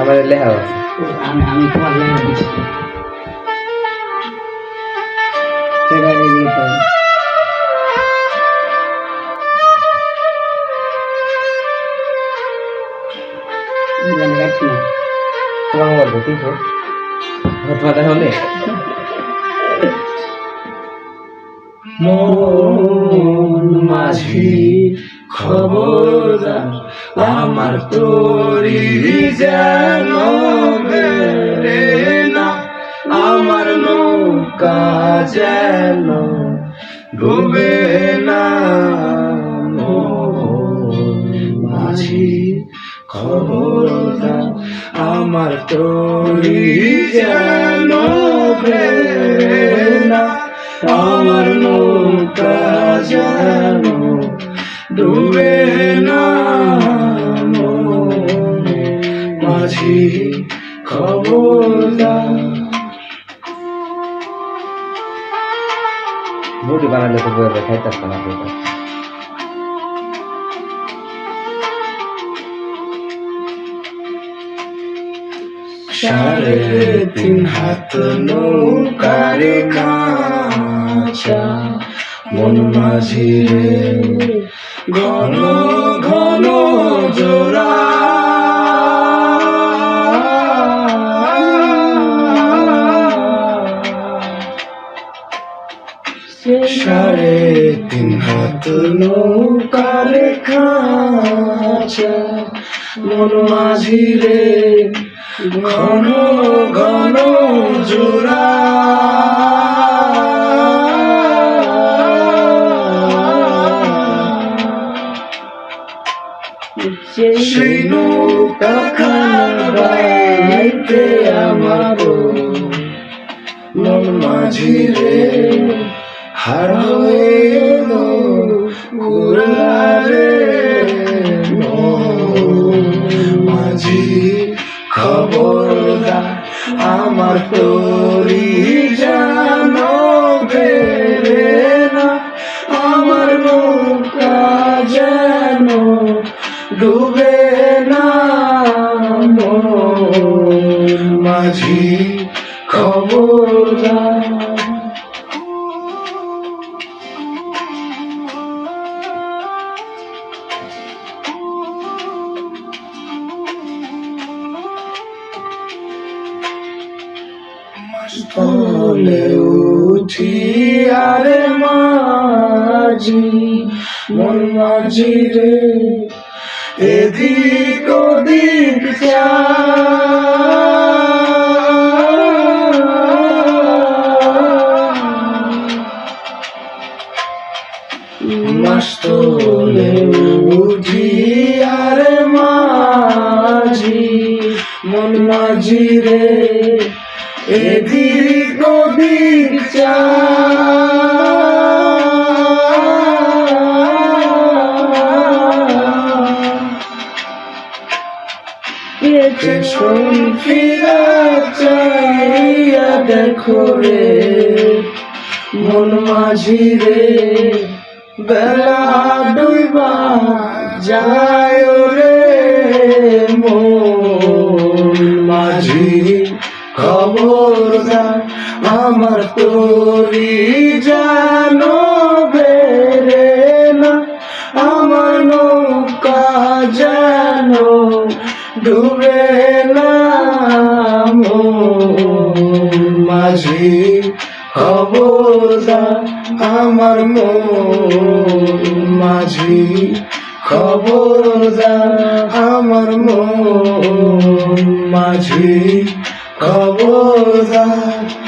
আমার লেখা আছে। আমি তোমার লেখা দিচ্ছি সেটা দিয়ে তো তোমার মোবাইল দেখি তো তোমার দেখা হলে মন মাঝি খবরদার আমার তোরি যেন বেরে না আমার নৌকা যেন ডুবে না মাঝি খবরদার আমার তোরি যেন বেরে না আমার নৌকা যেন ডুবে না মাঝি খবরদার। মুড়ি বানালে তো বইয়ে খাইতে পারতাম না বইটা। সাড়ে তিন হাত নৌকারে খাঁচা মন মাঝি রে ঘন ঘন জোড়া সাড়ে তিন হাত নৌকারে খাঁচা মন মাঝি রে ঘন ঘন জোড়া সেই নৌকা খানা বাইতে আমার মন মাঝি রে হার হয়ে এলো ঘুরারে মাঝি খবরদার আমার তোরি যেন বেরে না আমার নৌকা যেন ডুবে না মাঝি খবরদার। তলে উঠি আরে মাঝি মন মাঝি রে এদিক ওদিক মাস্তলে উঠি আরে মাঝি মন মাঝি রে এদিক ওদিক পেছন ফিরা চাইয়া দেখো রে মন মাঝি রে বেলা ডুইবা যায় রে মন মাঝি খবরদার আমার তোরি যেন বেরে না আমার নৌকা যেন ডুবে না মাঝি খবরদার আমার মাঝি খবরদার আমার মাঝি খবরদার।